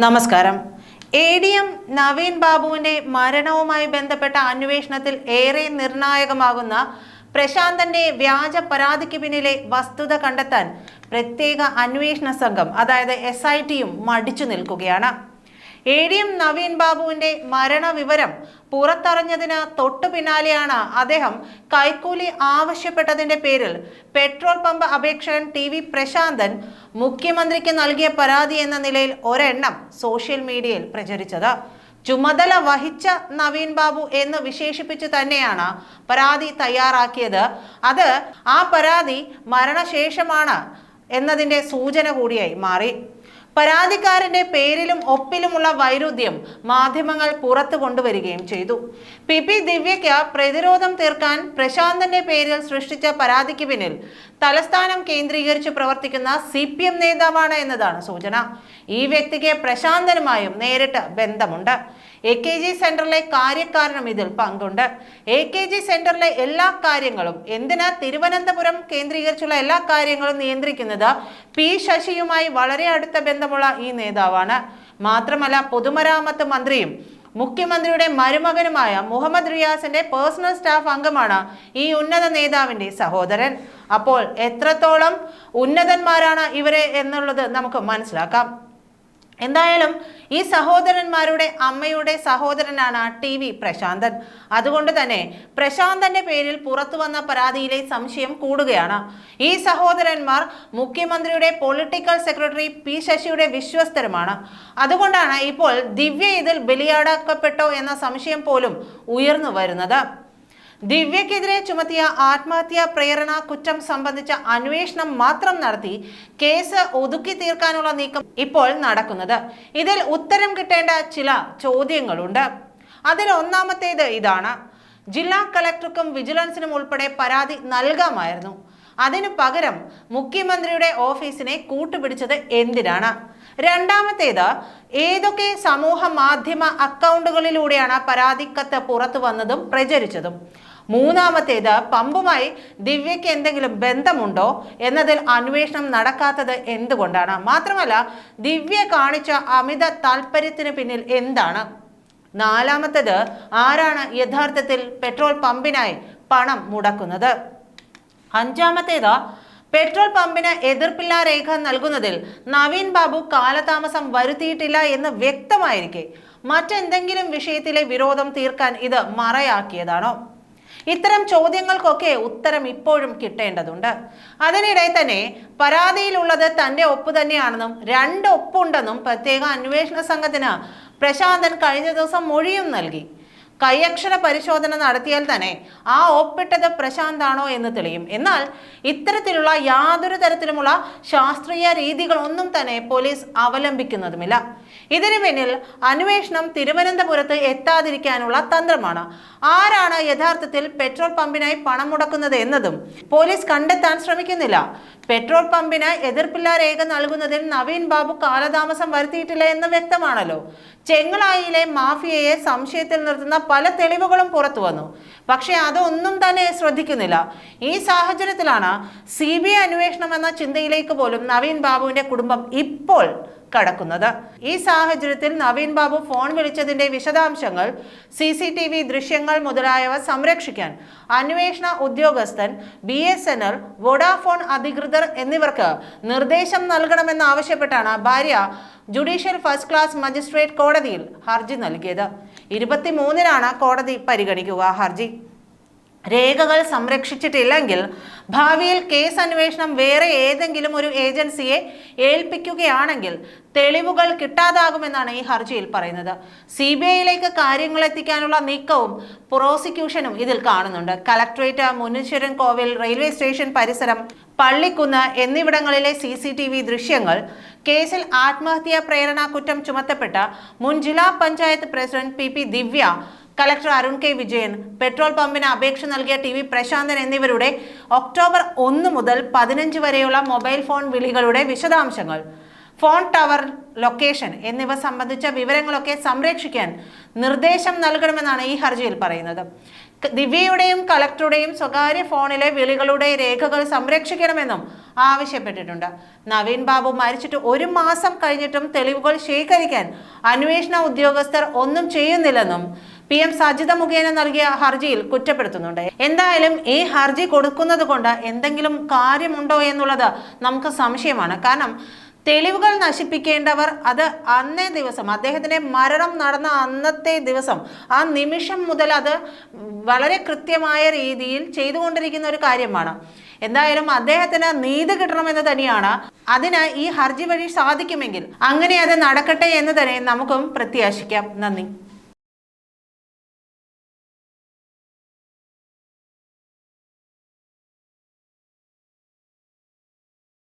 നമസ്കാരം. ADM നവീൻ ബാബുവിന്റെ മരണവുമായി ബന്ധപ്പെട്ട അന്വേഷണത്തിൽ ഏറെ നിർണായകമാകുന്ന പ്രശാന്തന്റെ വ്യാജ പരാതിക്ക് പിന്നിലെ വസ്തുത കണ്ടെത്താൻ പ്രത്യേക അന്വേഷണ സംഘം അതായത് SITയും മടിച്ചു നിൽക്കുകയാണ്. ADM നവീൻ ബാബുവിന്റെ മരണവിവരം പുറത്തറിഞ്ഞതിന് തൊട്ടു പിന്നാലെയാണ് അദ്ദേഹം കൈക്കൂലി ആവശ്യപ്പെട്ടതിന്റെ പേരിൽ പെട്രോൾ പമ്പ് അപേക്ഷകൻ TV പ്രശാന്തൻ മുഖ്യമന്ത്രിക്ക് നൽകിയ പരാതി എന്ന നിലയിൽ ഒരെണ്ണം സോഷ്യൽ മീഡിയയിൽ പ്രചരിച്ചത്. ചുമതല വഹിച്ച നവീൻ ബാബു എന്ന് വിശേഷിപ്പിച്ചു തന്നെയാണ് പരാതി തയ്യാറാക്കിയത്. അത് ആ പരാതി മരണശേഷമാണ് എന്നതിന്റെ സൂചന കൂടിയായി മാറി. പരാതിക്കാരന്റെ പേരിലും ഒപ്പിലുമുള്ള വൈരുദ്ധ്യം മാധ്യമങ്ങൾ പുറത്തു കൊണ്ടുവരികയും ചെയ്തു. PP ദിവ്യയ്ക്ക് പ്രതിരോധം തീർക്കാൻ പ്രശാന്തന്റെ പേരിൽ സൃഷ്ടിച്ച പരാതിക്ക് പിന്നിൽ തലസ്ഥാനം കേന്ദ്രീകരിച്ച് പ്രവർത്തിക്കുന്ന CPM നേതാവാണ് എന്നതാണ് സൂചന. ഈ വ്യക്തിക്ക് പ്രശാന്തനുമായും നേരിട്ട് ബന്ധമുണ്ട്. AKG സെന്ററിലെ കാര്യക്കാരനും ഇതിൽ പങ്കുണ്ട്. AKG സെന്ററിലെ എല്ലാ കാര്യങ്ങളും എന്തിനാ തിരുവനന്തപുരം കേന്ദ്രീകരിച്ചുള്ള എല്ലാ കാര്യങ്ങളും നിയന്ത്രിക്കുന്നത് P ശശിയുമായി വളരെ അടുത്ത ബന്ധമുള്ള ഈ നേതാവാണ്. മാത്രമല്ല പൊതുമരാമത്ത് മന്ത്രിയും മുഖ്യമന്ത്രിയുടെ മരുമകനുമായ മുഹമ്മദ് റിയാസിന്റെ പേഴ്സണൽ സ്റ്റാഫ് അംഗമാണ് ഈ ഉന്നത നേതാവിന്റെ സഹോദരൻ. അപ്പോൾ എത്രത്തോളം ഉന്നതന്മാരാണ് ഇവരെ എന്നുള്ളത് നമുക്ക് മനസ്സിലാക്കാം. എന്തായാലും ഈ സഹോദരന്മാരുടെ അമ്മയുടെ സഹോദരനാണ് TV പ്രശാന്തൻ. അതുകൊണ്ട് തന്നെ പ്രശാന്തന്റെ പേരിൽ പുറത്തു വന്ന പരാതിയിലെ സംശയം കൂടുകയാണ്. ഈ സഹോദരന്മാർ മുഖ്യമന്ത്രിയുടെ പൊളിറ്റിക്കൽ സെക്രട്ടറി P ശശിയുടെ വിശ്വസ്തരുമാണ്. അതുകൊണ്ടാണ് ഇപ്പോൾ ദിവ്യ ഇതിൽ ബലിയാടാക്കപ്പെട്ടോ എന്ന സംശയം പോലും ഉയർന്നു വരുന്നത്. ദിവ്യക്കെതിരെ ചുമത്തിയ ആത്മഹത്യാ പ്രേരണ കുറ്റം സംബന്ധിച്ച അന്വേഷണം മാത്രം നടത്തി കേസ് ഒതുക്കി തീർക്കാനുള്ള നീക്കം ഇപ്പോൾ നടക്കുന്നത്. ഇതിൽ ഉത്തരം കിട്ടേണ്ട ചില ചോദ്യങ്ങളുണ്ട്. അതിൽ ഒന്നാമത്തേത് ഇതാണ്: ജില്ലാ കളക്ടർക്കും വിജിലൻസിനും ഉൾപ്പെടെ പരാതി നൽകാമായിരുന്നു. അതിനു പകരം മുഖ്യമന്ത്രിയുടെ ഓഫീസിനെ കൂട്ടുപിടിച്ചത് എന്തിനാണ്? രണ്ടാമത്തേത്, ഏതൊക്കെ സമൂഹ മാധ്യമ അക്കൗണ്ടുകളിലൂടെയാണ് പരാതിക്കത്ത് പുറത്തു വന്നതും പ്രചരിച്ചതും? മൂന്നാമത്തേത്, പമ്പുമായി ദിവ്യയ്ക്ക് എന്തെങ്കിലും ബന്ധമുണ്ടോ എന്നതിൽ അന്വേഷണം നടക്കാത്തത് എന്തുകൊണ്ടാണ്? മാത്രമല്ല ദിവ്യ കാണിച്ച അമിത താല്പര്യത്തിന് പിന്നിൽ എന്താണ്? നാലാമത്തേത്, ആരാണ് യഥാർത്ഥത്തിൽ പെട്രോൾ പമ്പിനായി പണം മുടക്കുന്നത്? അഞ്ചാമത്തേത്, പെട്രോൾ പമ്പിന് എതിർപ്പില്ലാ രേഖ നൽകുന്നതിൽ നവീൻ ബാബു കാലതാമസം വരുത്തിയിട്ടില്ല എന്ന് വ്യക്തമായിരിക്കെ മറ്റെന്തെങ്കിലും വിഷയത്തിലെ വിരോധം തീർക്കാൻ ഇത് മറയാക്കിയതാണോ? ഇത്തരം ചോദ്യങ്ങൾക്കൊക്കെ ഉത്തരം ഇപ്പോഴും കിട്ടേണ്ടതുണ്ട്. അതിനിടെ തന്നെ പരാതിയിലുള്ളത് തന്റെ ഒപ്പ് തന്നെയാണെന്നും 2 ഒപ്പുണ്ടെന്നും പ്രത്യേക അന്വേഷണ സംഘത്തിന് പ്രശാന്തൻ കഴിഞ്ഞ ദിവസം മൊഴിയും നൽകി. കൈയക്ഷര പരിശോധന നടത്തിയാൽ തന്നെ ആ ഒപ്പിട്ടത് പ്രശാന്താണോ എന്ന് തെളിയും. എന്നാൽ ഇത്തരത്തിലുള്ള യാതൊരു തരത്തിലുമുള്ള ശാസ്ത്രീയ രീതികളൊന്നും തന്നെ പോലീസ് അവലംബിക്കുന്നതുമില്ല. ഇതിനു പിന്നിൽ അന്വേഷണം തിരുവനന്തപുരത്ത് എത്താതിരിക്കാനുള്ള തന്ത്രമാണ്. ആരാണ് യഥാർത്ഥത്തിൽ പെട്രോൾ പമ്പിനായി പണം മുടക്കുന്നത് എന്നതും പോലീസ് കണ്ടെത്താൻ ശ്രമിക്കുന്നില്ല. പെട്രോൾ പമ്പിന് എതിർപ്പില്ലാ രേഖ നൽകുന്നതിൽ നവീൻ ബാബു കാലതാമസം വരുത്തിയിട്ടില്ല എന്ന് വ്യക്തമാണല്ലോ. ചെങ്ങളായിലെ മാഫിയയെ സംശയത്തിൽ നിർത്തുന്ന പല തെളിവുകളും പുറത്തു വന്നു. പക്ഷെ അതൊന്നും തന്നെ ശ്രദ്ധിക്കുന്നില്ല. ഈ സാഹചര്യത്തിലാണ് CBI അന്വേഷണം എന്ന ചിന്തയിലേക്ക് പോലും നവീൻ ബാബുവിന്റെ കുടുംബം ഇപ്പോൾ കടക്കുന്നത്. ഈ സാഹചര്യത്തിൽ നവീൻ ബാബു ഫോൺ വിളിച്ചതിന്റെ വിശദാംശങ്ങൾ, CCTV ദൃശ്യങ്ങൾ മുതലായവ സംരക്ഷിക്കാൻ അന്വേഷണ ഉദ്യോഗസ്ഥൻ, BSNL, വോഡാഫോൺ അധികൃതർ എന്നിവർക്ക് നിർദ്ദേശം നൽകണമെന്നാവശ്യപ്പെട്ടാണ് ഭാര്യ ജുഡീഷ്യൽ ഫസ്റ്റ് ക്ലാസ് മജിസ്ട്രേറ്റ് കോടതിയിൽ ഹർജി നൽകിയത്. 23-നാണ് കോടതി പരിഗണിക്കുക ഹർജി. രേഖകൾ സംരക്ഷിച്ചിട്ടില്ലെങ്കിൽ ഭാവിയിൽ കേസ് അന്വേഷണം വേറെ ഏതെങ്കിലും ഒരു ഏജൻസിയെ ഏൽപ്പിക്കുകയാണെങ്കിൽ തെളിവുകൾ കിട്ടാതാകുമെന്നാണ് ഈ ഹർജിയിൽ പറയുന്നത്. CBIയിലേക്ക് കാര്യങ്ങൾ എത്തിക്കാനുള്ള നീക്കവും പ്രോസിക്യൂഷനും ഇതിൽ കാണുന്നുണ്ട്. കളക്ടറേറ്റ്, മുനീശ്വരൻ കോവിൽ, റെയിൽവേ സ്റ്റേഷൻ പരിസരം, പള്ളിക്കുന്ന് എന്നിവിടങ്ങളിലെ CCTV ദൃശ്യങ്ങൾ, കേസിൽ ആത്മഹത്യാ പ്രേരണ കുറ്റം ചുമത്തപ്പെട്ട മുൻ ജില്ലാ panchayat president PP Divya, collector Arun K Vijayan, petrol പമ്പിന് അപേക്ഷ നൽകിയ TV പ്രശാന്തൻ എന്നിവരുടെ ഒക്ടോബർ 1 മുതൽ 15 വരെയുള്ള മൊബൈൽ ഫോൺ വിളികളുടെ വിശദാംശങ്ങൾ, ഫോൺ ടവർ ലൊക്കേഷൻ എന്നിവ സംബന്ധിച്ച വിവരങ്ങളൊക്കെ സംരക്ഷിക്കാൻ നിർദ്ദേശം നൽകണമെന്നാണ് ഈ ഹർജിയിൽ പറയുന്നത്. ദിവ്യയുടെയും കളക്ടറുടെയും സ്വകാര്യ ഫോണിലെ വിളികളുടെ രേഖകൾ സംരക്ഷിക്കണമെന്നും ആവശ്യപ്പെട്ടിട്ടുണ്ട്. നവീൻ ബാബു മരിച്ചിട്ട് 1 മാസം കഴിഞ്ഞിട്ടും തെളിവുകൾ ശേഖരിക്കാൻ അന്വേഷണ ഉദ്യോഗസ്ഥർ ഒന്നും ചെയ്യുന്നില്ലെന്നും PM സജിത മുഖേന നൽകിയ ഹർജിയിൽ കുറ്റപ്പെടുത്തുന്നുണ്ട്. എന്തായാലും ഈ ഹർജി കൊടുക്കുന്നത് കൊണ്ട് എന്തെങ്കിലും കാര്യമുണ്ടോ എന്നുള്ളത് നമുക്ക് സംശയമാണ്. കാരണം തെളിവുകൾ നശിപ്പിക്കേണ്ടവർ അത് അന്നേ ദിവസം, അദ്ദേഹത്തിന്റെ മരണം നടന്ന അന്നത്തെ ദിവസം, ആ നിമിഷം മുതൽ അത് വളരെ കൃത്യമായ രീതിയിൽ ചെയ്തുകൊണ്ടിരിക്കുന്ന ഒരു കാര്യമാണ്. എന്തായാലും അദ്ദേഹത്തിന് നീതി കിട്ടണമെന്ന് തന്നെയാണ്. അതിന് ഈ ഹർജി വഴി സാധിക്കുമെങ്കിൽ അങ്ങനെ അത് നടക്കട്ടെ എന്ന് തന്നെ നമുക്കും പ്രത്യാശിക്കാം. നന്ദി.